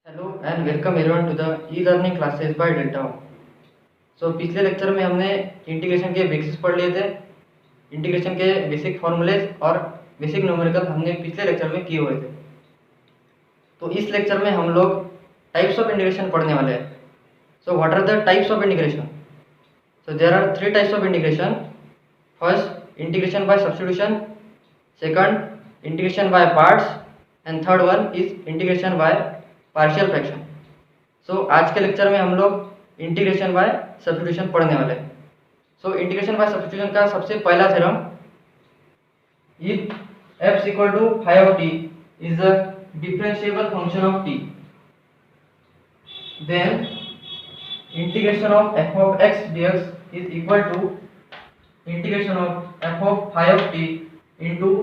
Hello and welcome everyone to the E learning classes by Delta. So पिछले lecture में हमने integration के basics पढ़ लिए थे। इंटीग्रेशन के बेसिक फॉर्मूलेज और बेसिक न्यूमेरिकल हमने पिछले लेक्चर में किए हुए थे। तो इस लेक्चर में हम लोग टाइप्स ऑफ इंटीग्रेशन पढ़ने वाले हैं। So what are the types of integration? So there are three types of integration. First, integration by substitution. Second, integration by parts. And third one is integration by partial fraction. So आज के lecture में हम लोग integration by substitution पढ़ने वाले हैं। So integration by substitution का सबसे पहला theorem, if f equal to phi of t is the differentiable function of t, then integration of f of x dx is equal to integration of f of phi of t into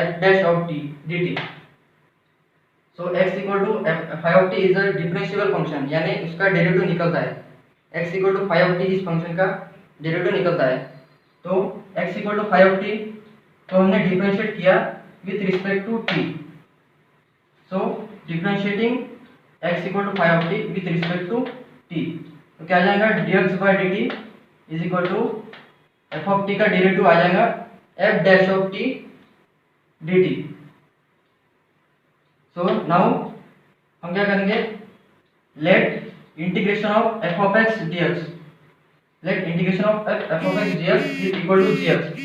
f dash of t dt। So x equal to phi of t is a differentiable function, यानी उसका derivative निकलता है। x equal to phi of t इस function का derivative निकलता है। तो x equal to phi of t तो हमने डिफरेंशिएट किया with respect to t। So differentiating x equal to phi of t with respect to t, तो क्या आ जाएगा dx by dt is equal to f of t का derivative आ जाएगा f dash of t dt। So now हम क्या करेंगे, let integration of f of x dx, let integration of f of x dx is equal to gx।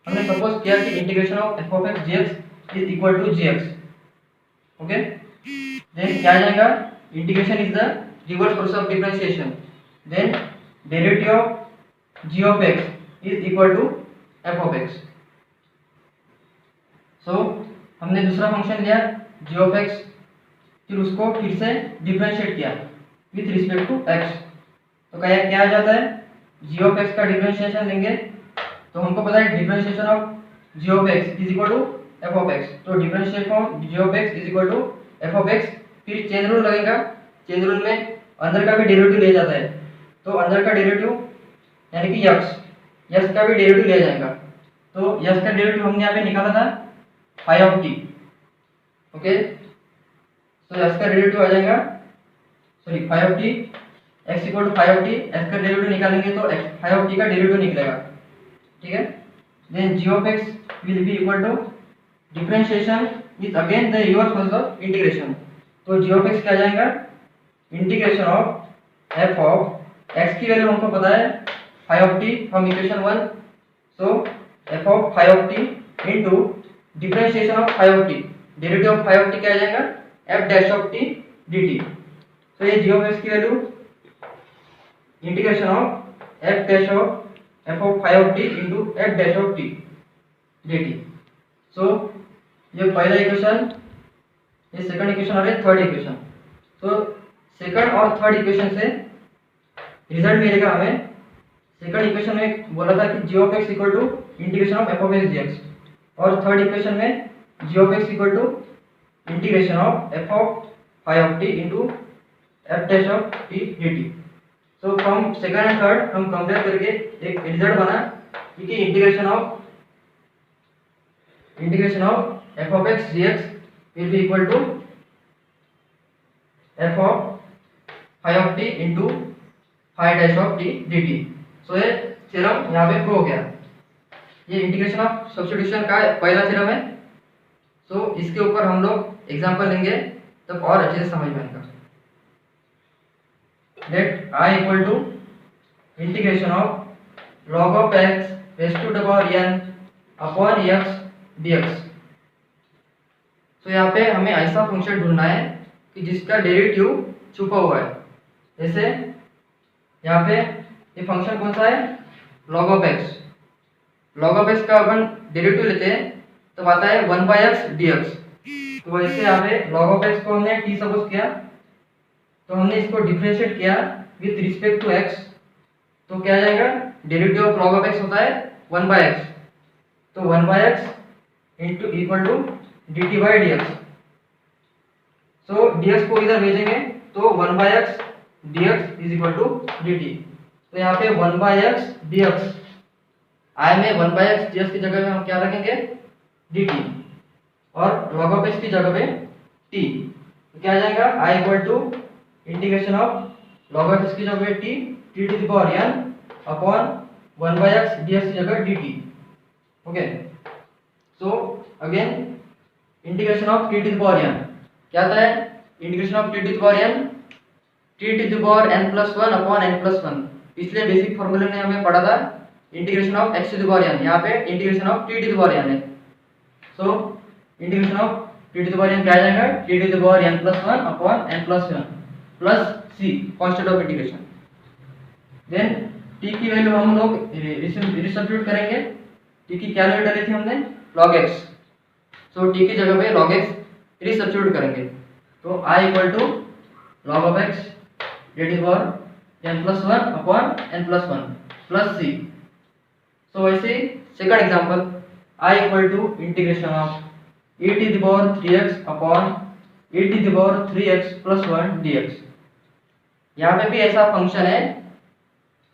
हमने suppose किया कि integration of f of x dx is equal to gx। Okay, then क्या आ जाएगा, integration is the reverse process of differentiation, then derivative of g of x is equal to f of x। So हमने दूसरा function लिया g of x, फिर उसको फिर से डिफरेंशिएट किया विथ रिस्पेक्ट टू x। तो क्या आ जाता है, g of x का डिफरेंशिएशन लेंगे तो हमको पता है differentiation of g of x is equal to f of x। तो differentiation of g of x is equal to f of x, फिर चेन रूल लगेगा। चेन रूल में अंदर का भी डेरिवेटिव ले जाता है, तो अंदर का डेरिवेटिव यानी कि x का भी डेरिवेटिव ले जाएगा। तो x का डेरिवेटिव हमने यहाँ पे निकाला था फाई ऑफ t। ओके, तो x का डेरिवेटिव आ जाएगा, sorry phi of t, x equal to phi of t, x का डेरिवेटिव निकालेंगे तो फाई ऑफ t का डेरिवेटिव निकलेगा। ठीक है, then g of x will be equal to differentiation is again the reverse process of integration. तो g of x क्या आ जाएगा, integration of f of x की वैल्यू हमको पता है phi of t from equation 1। So f of phi of t into differentiation of phi of t, derivative of phi of t क्या आ जाएगा, f dash of t dt। तो ये g of x की value integration of f dash of f of phi of t into f dash of t dt। So ये पहला equation, ये second equation और ये थर्ड इक्वेशन। तो second और थर्ड इक्वेशन से रिजल्ट मिलेगा हमें। सेकंड इक्वेशन में बोला था कि g of x equal to integration of f of x dx, और थर्ड इक्वेशन में g of x equal to integration of f of phi of t into f dash of t dt। So from second and third हम compare करके एक result बना कि integration of f of x dx will be equal to f of phi of t into phi dash of t dt। So ये theorem यहाँ पे prove हो गया। ये इंटीग्रेशन ऑफ सब्स्टिट्यूशन का पहला थ्योरम है। सो इसके ऊपर हम लोग एग्जांपल लेंगे तब और अच्छे से समझ में आएगा। Let I equal to integration of log of x raised to the power n upon x dx। तो यहाँ पे हमें ऐसा फंक्शन ढूंढना है कि जिसका डेरिवेटिव छुपा हुआ है। जैसे यहाँ पे ये फंक्शन कौन सा है, log of x। log of x का अपन डेरिवेटिव लेते हैं तो आता है 1/x dx। तो वैसे यहाँ पे log of x को हमने t सपोज किया, तो हमने इसको डिफरेंशिएट किया विथ रिस्पेक्ट टू x। तो क्या आ जाएगा, derivative of log of x होता है 1/x। तो 1/x into equal to dt by dx। So dx को इधर भेजेंगे तो 1/x dx is equal to dt। तो यहाँ पे 1/x dx, I में 1/x dx की जगह में हम क्या रखेंगे dt, और log of x की जगह पे t। तो क्या आ जाएगा I equal to integration of log of इसकी जगह T T to the power n upon 1/x dx की जगह dt। Okay, so again integration of T to the power n क्या आता है? Integration of T to the power n T to the power n+1 upon n+1। पिछले basic फॉर्मूले में हमें पढ़ा था integration of x to the power n, यहाँ पे integration of T to the power n है। So integration of T to the power n क्या आ जाएगा? T to the power n+1 upon n+1 plus c constant of integration. Then t की वैल्यू हम लोग रिसब्स्टिट्यूट करेंगे। t की क्या वैल्यू डाली थी हमने? log x। सो t की जगह पे log x रिसब्स्टिट्यूट करेंगे। तो i equal to log of x t to the power n+1 upon n+1 plus c। So वैसे second example i equal to integration of e to the power 3x upon e to the power 3x plus 1 dx। यहाँ पे भी ऐसा function है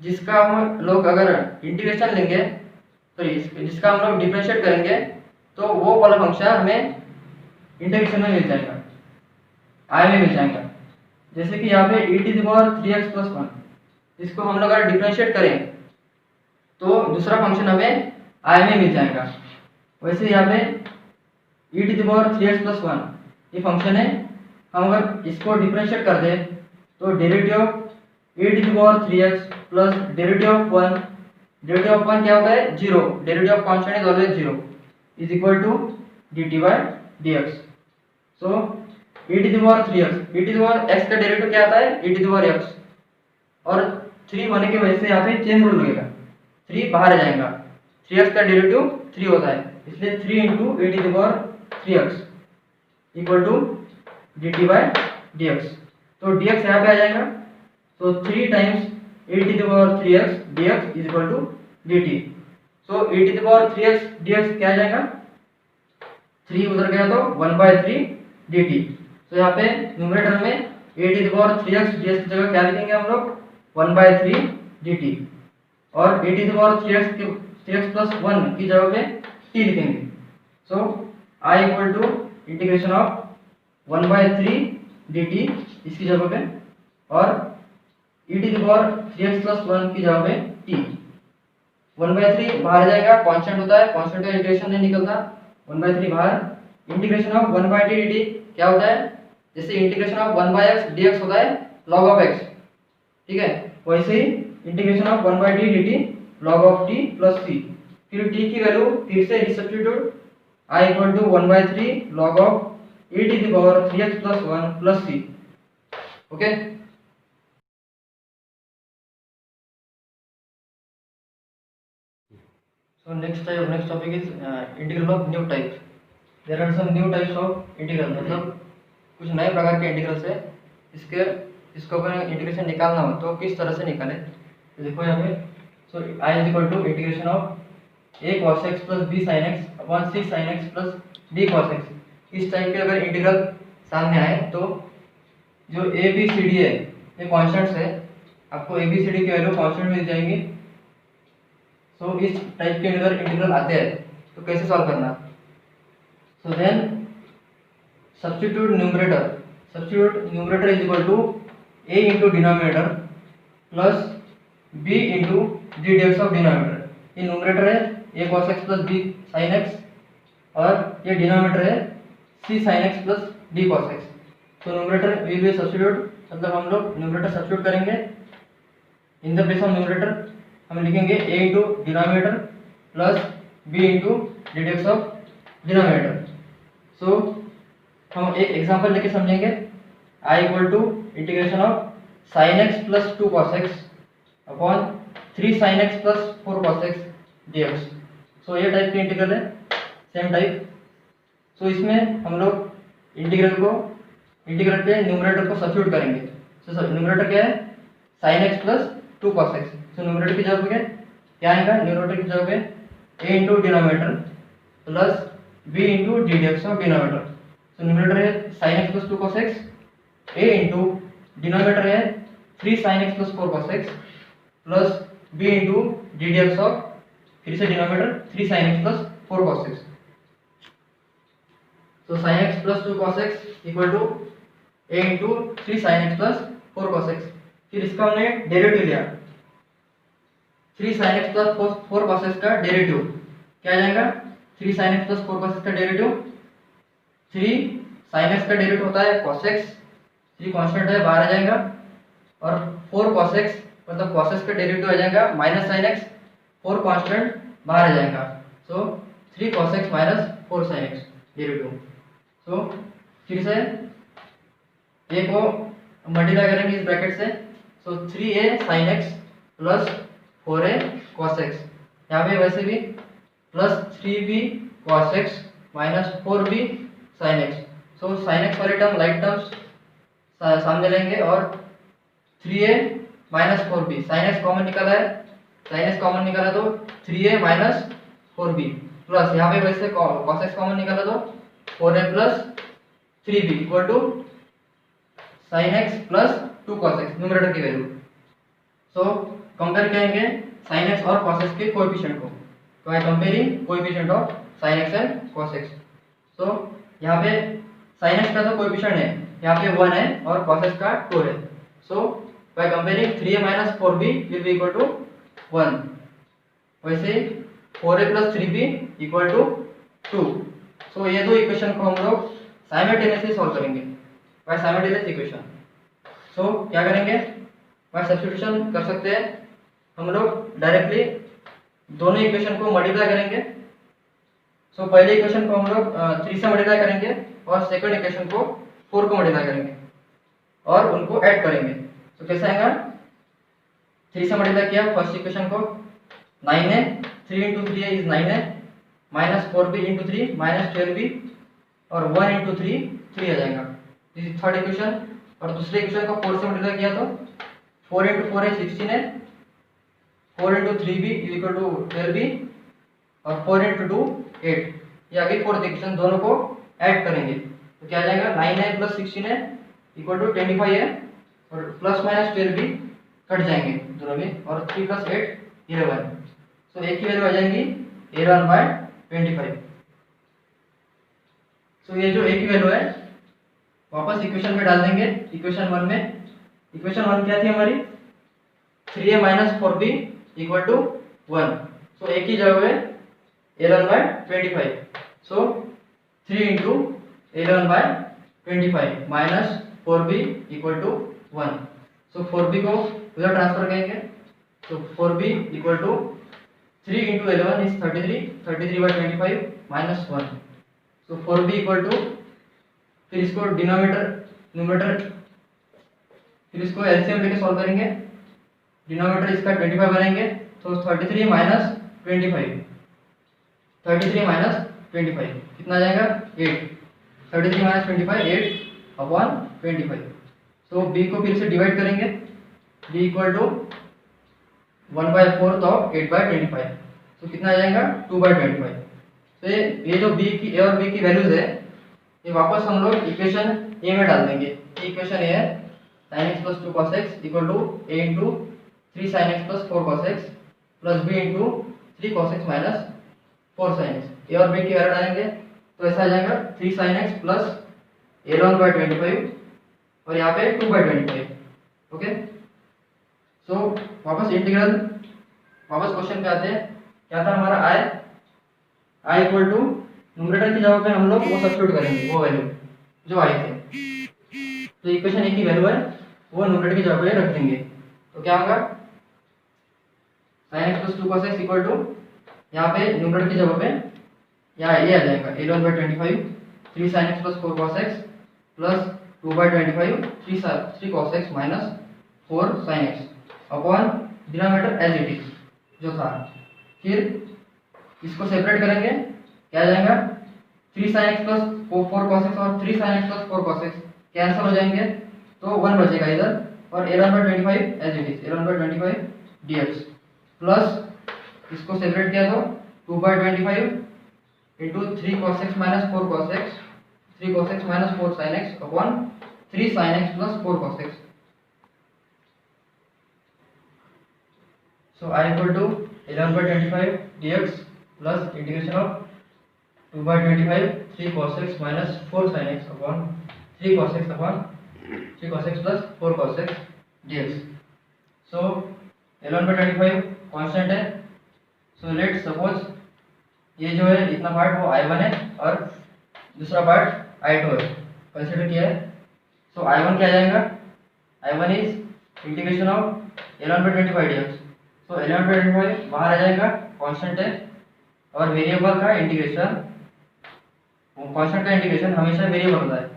जिसका हम लोग अगर इंटीग्रेशन लेंगे तो जिसका हम लोग डिफरेंशिएट करेंगे तो वो वाला फंक्शन हमें इंटीग्रेशन में मिल जाएगा, i में मिल जाएगा। जैसे कि यहाँ पे e to the power 3x plus 1 इसको हम लोग अगर डिफरेंशिएट करें तो दूसरा फंक्शन हमें i में मिल जाएगा। वैसे यहाँ पे e to the power 3x plus 1 ये फंक्शन है, हम अगर इसको डिफरेंशिएट कर दें तो derivative of e to the power 3x plus derivative of 1 क्या होता है? 0। Derivative of constant is always 0 is equal to dt by dx। So e to the power 3x, e to the power x का derivative क्या आता है? e to the power x, और 3 होने की वजह से यहाँ पे चेन रूल लगेगा, 3 बाहर आ जाएगा। 3x का डेरिवेटिव 3 होता है, इसलिए 3 into e to the power 3x equal to dt by dx। तो dx यहाँ पे आ जाएगा, तो 3 times e to the power 3x dx is equal to dt। So e to the power 3x dx क्या आ जाएगा? 3 उधर गया तो 1/3 dt। तो यहाँ पे न्यूमरेटर में e to the power 3x dx की जगह क्या लिखेंगे हम लोग? 1/3 dt, और e to the power 3x plus 1 की जगह पे t लिखेंगे। So i equal to integration of 1/3 dt इसकी जगह पे, और e to the power 3x plus 1 की जगह पे t। 1/3 बाहर जाएगा, कांस्टेंट होता है, कांस्टेंट का इंटीग्रेशन नहीं निकलता, 1/3 बाहर। इंटीग्रेशन ऑफ 1/t dt क्या होता है? जैसे इंटीग्रेशन ऑफ 1/x dx होता है log ऑफ x, ठीक है, वैसे ही integration of 1/t dt log of t plus c। फिर t की वैल्यू फिर से resubstitute, i equal to 1/3 log of e to the power 3x plus 1 plus c। Okay, so next topic is integral of new type। there are some new types of integral, मतलब कुछ नए प्रकार के integrals है। इसको अगर integration निकालना हो तो किस तरह से निकालें? तो देखो यहाँ पे, so i is equal to integration of a cos x plus b sin x upon c sin x plus d cos x। इस टाइप के अगर इंटीग्रल सामने आए तो जो a b c d है ये कॉन्स्टेंट्स है, आपको a b c d की वैल्यू कॉन्स्टेंट मिल जाएंगी। सो इस टाइप के अगर इंटीग्रल आते हैं तो कैसे सॉल्व करना? So then substitute numerator is equal to a into denominator plus b into D dx of denominator. ये न्यूमरेटर है a cos x plus b sin x, और ये डिनोमिनेटर है c sin x plus d cos x। तो numerator will be substitute, मतलब हम लोग numerator substitute करेंगे। In the place of numerator हम लिखेंगे a into denominator plus b into D dx of denominator. So हम एक एग्जांपल लेके समझेंगे। i equal to integration of sin x plus 2 cos x upon 3 sin x plus 4 cos x dx। So ये type के integral है, same type. सो इसमें हम लोग इंटीग्रल पे न्यूमरेटर को सब्स्टिट्यूट करेंगे। सो न्यूमरेटर क्या है? sin x plus 2 cos x। So numerator की जगह पे क्या आएगा? न्यूमरेटर की जगह पे a into denominator plus b into D dx of denominator. So numerator है sin x plus 2 cos x, a into denominator है 3 sin x plus 4 cos x plus b into D dx of, फिर से denominator 3 sin x plus 4 cos x। तो sin x plus 2 cos x equal to a into 3 sin x plus 4 cos x। फिर इसका हमने derivative लिया, 3 sin x plus 4 cos x का derivative क्या आ जाएगा, 3 sin x plus 4 cos x का डेरिवेटिव 3 sin x का डेरिवेटिव होता है cos x, 3 कांस्टेंट है बाहर आ जाएगा, और 4 cos x मतलब cos x का डेरिवेटिव आ जाएगा माइनस sin x, 4 कांस्टेंट बाहर आ जाएगा, so 3 cos x minus 4 sin x derivative. So फिर से a को मल्टीप्लाई करेंगे इस ब्रैकेट से, so 3a sin x plus 4a cos x, यहाँ पे वैसे भी plus 3b cos x minus 4b sin x। So sin x वाले टर्म लाइक टर्म्स सामने लेंगे और 3a minus 4b, sin x common निकाला है, sin x कॉमन निकाला तो 3a माइनस 4b प्लस यहाँ पे वैसे cos x कॉमन निकाला तो 4a plus 3b equal to sin x plus 2 cos x numerator की वैल्यू। सो कंपेयर करेंगे sin x और cos x के कोएफिशिएंट को, तो I comparing coefficient of sin x and cos x। So यहाँ पे sin x का तो कोएफिशिएंट है, यहाँ पे 1 है और cos x का 2 है। So by comparing 3a minus 4b will be equal to 1, वैसे 4a plus 3b equal to 2। सो ये दो इक्वेशन को हम लोग साइमल्टेनियसली सॉल्व करेंगे बाय साइमल्टेनियस इक्वेशन। सो क्या करेंगे, बाय सब्स्टिट्यूशन कर सकते हैं हम लोग, डायरेक्टली दोनों इक्वेशन को मल्टीप्लाई करेंगे। सो पहले इक्वेशन को हम लोग 3 से मल्टीप्लाई करेंगे और सेकंड इक्वेशन को 4 को मल्टीप्लाई करेंगे और उनको ऐड करेंगे। तो कैसे आएगा, 3 से मल्टीप्लाई किया फर्स्ट इक्वेशन को 9 है, 3 इंटू 3 इज 9 है, minus 4b into 3 minus 12b और 1 इंटू 3 3 आ जाएगा, दिस इज थर्ड इक्वेशन। और दूसरे इक्वेशन को 4 से मल्टीप्लाई किया तो 4 इंटू 4 है 16 है, 4 into 3b is equal to 12b और 4 इंटू 2 8। ये आगे फोर्थ इक्वेशन दोनों को ऐड करेंगे तो क्या आ जाएगा, 9 है प्लस 16 है इक्वल टू 25 है और प्लस माइनस 12 भी कट जाएंगे दोनों में, और 3 प्लस 8 11। सो एक ही वैल्यू आ जाएंगी 11/25। सो ये जो एक ही वैल्यू है वापस इक्वेशन में डाल देंगे, इक्वेशन 1 में। इक्वेशन 1 क्या थी हमारी, 3a minus 4b equal to 1। सो एक ही जगह है 11/25। So 3 into 11/25 minus 4b equal to 1। So 4b को उधर ट्रांसफर करेंगे, तो 4b equal to 3 into 11 is 33, 33/25 minus 1। So 4b equal to, फिर इसको डिनोमिनेटर न्यूमरेटर, फिर इसको एलसीएम लेके सॉल्व करेंगे, डिनोमिनेटर इसका 25 बनाएंगे तो 33 माइनस 25, 33 माइनस 25 कितना आ जाएगा 8, 33 माइनस 25 8/25। सो b को फिर से डिवाइड करेंगे, b इक्वल टू 1/4 ऑफ 8/25, तो कितना आ जाएगा 2/25। तो ये जो b की a और b की वैल्यूज है ये वापस हम लोग इक्वेशन a में डाल देंगे। इक्वेशन a है sin x plus 2 cos x equal to a into 3 sin x plus 4 cos x plus b into 3 cos x minus 4 sin x। a और b की वैल्यू डालेंगे तो ऐसा आ जाएगा 3 sin x प्लस 11/25 और यहाँ पे 2/25। ओके, सो वापस इंटीग्रल, वापस क्वेश्चन पे आते हैं। क्या था हमारा i इक्वल टू न्यूमरेटर की जगह पे हम लोग वो सब्स्टिट्यूट करेंगे, वो वैल्यू जो आई थे। तो इक्वेशन एक ही वैल्यू है वो न्यूमरेटर की जगह पे रख देंगे, तो क्या होगा sin x plus 2 cos x equal to, यहाँ पे न्यूमरेटर की जगह पे यहाँ ये आ जाएगा 11/25, 3 sin x plus 4 cos x plus 2/25 3 cos x minus 4 sin x upon denominator as it is जो था। फिर इसको सेपरेट करेंगे, क्या आ जाएगा 3 sin x plus 4 cos x और 3 sin x plus 4 cos x cancel हो जाएंगे तो 1 बचेगा इधर, और 11/25 as it is 11/25 dx plus इसको सेपरेट किया तो 2/25 into 3 cos x minus 4 cos x, 3 cos x minus 4 sin x upon 3 sin x plus 4 cos x। So i equal to 11/25 dx plus integration of 2/25 3 cos x minus 4 sin x upon 3 cos x upon 3 cos x plus 4 cos x dx। So L1/25 constant है। So let suppose ये जो है इतना part वो I1 है और दूसरा part I2 है, कंसिडर किया है। सो I1 क्या आ जाएगा, I1 is integration of L1/25 dx। So L1/25 बाहर आ जाएगा, कांस्टेंट है, और वेरिएबल का इंटीग्रेशन, कांस्टेंट का इंटीग्रेशन हमेशा वेरिएबल होता है।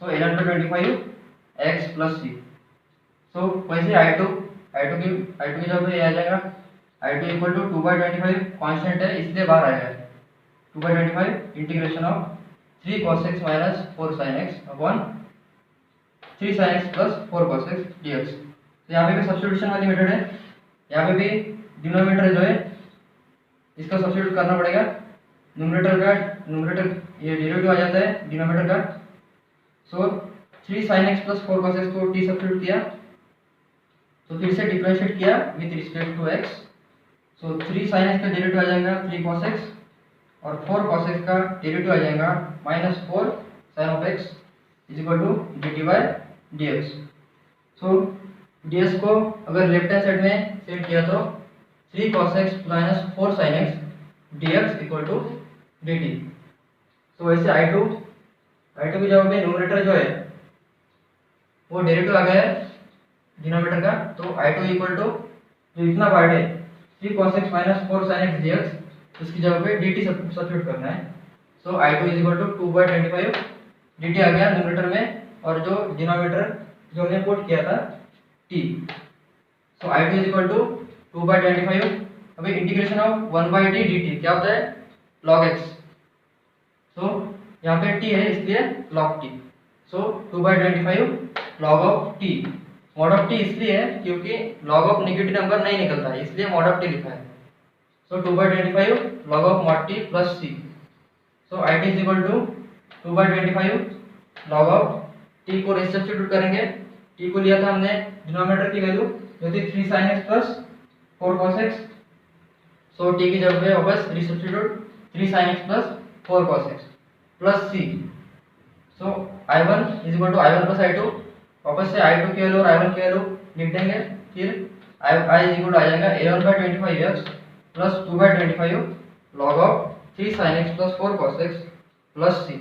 सो L1/25 x plus c। So वैसे I2 की जगह पे ये आ जाएगा, I2 इक्वल टू 2/25 कांस्टेंट है इसलिए बाहर आएगा 2/25 integration of 3 cos x minus 4 sin x upon 3 sin x plus 4 cos x dx। तो यहाँ पे भी सब्स्टिट्यूशन वाली मेथड है, यहाँ पे भी डिनोमिनेटर जो है इसका सब्स्टिट्यूट करना पड़ेगा। न्यूमरेटर ये डेरिवेटिव आ जाता है डिनोमिनेटर का। So 3 sin x plus 4 cos x को t सब्स्टिट्यूट किया, तो फिर से डिफरेंशिएट किया with respect to x। So 3 sin x का डेरिवेटिव आ जाएगा 3 cos x, और 4 cos x का डेरिवेटिव आ जाएगा minus 4 sin of x is equal to dt by dx। So ds को अगर लेफ्ट हैंड साइड में सेट किया तो 3 cos x minus 4 sin x dx equal to dt। तो वैसे I2 की जगह पे न्यूमरेटर जो है वो डेरिवेटिव आ गया है डिनोमिनेटर का। तो I2 इक्वल टू जो इतना पार्ट है 3 cos x minus 4 sin x dx, उसकी जगह पे dt सब्स्टिट्यूट करना है। So I2 is equal to 2/25 dt आ गया न्यूमरेटर में, और जो डिनोमिनेटर जो हमने पुट किया था t। So I2 is equal to 2/25। अभी इंटीग्रेशन ऑफ 1/t dt क्या होता है, log x। सो यहाँ पे t है इसलिए log t। So 2/25 log of t। Mod of t इसलिए है क्योंकि log ऑफ नेगेटिव नंबर नहीं निकलता है, इसलिए मॉड ऑफ t लिखा है। So 2/25 log of mod t plus c। So it is equal to 2/25 log of t को सब्स्टिट्यूट करेंगे। t को लिया था हमने डिनोमिनेटर की वैल्यू जो थी 3 sin x plus 4 cos x। So t की जगह पे वापस resubstitute 3 sin x plus 4 cos x plus c। So I1 is equal to I1 plus I2, वापस से I2 की वैल्यू और I1 की वैल्यू लिख देंगे। फिर I इज इक्वल टू आ जाएगा L1/25x plus 2/25 log of 3 sin x plus 4 cos x plus c।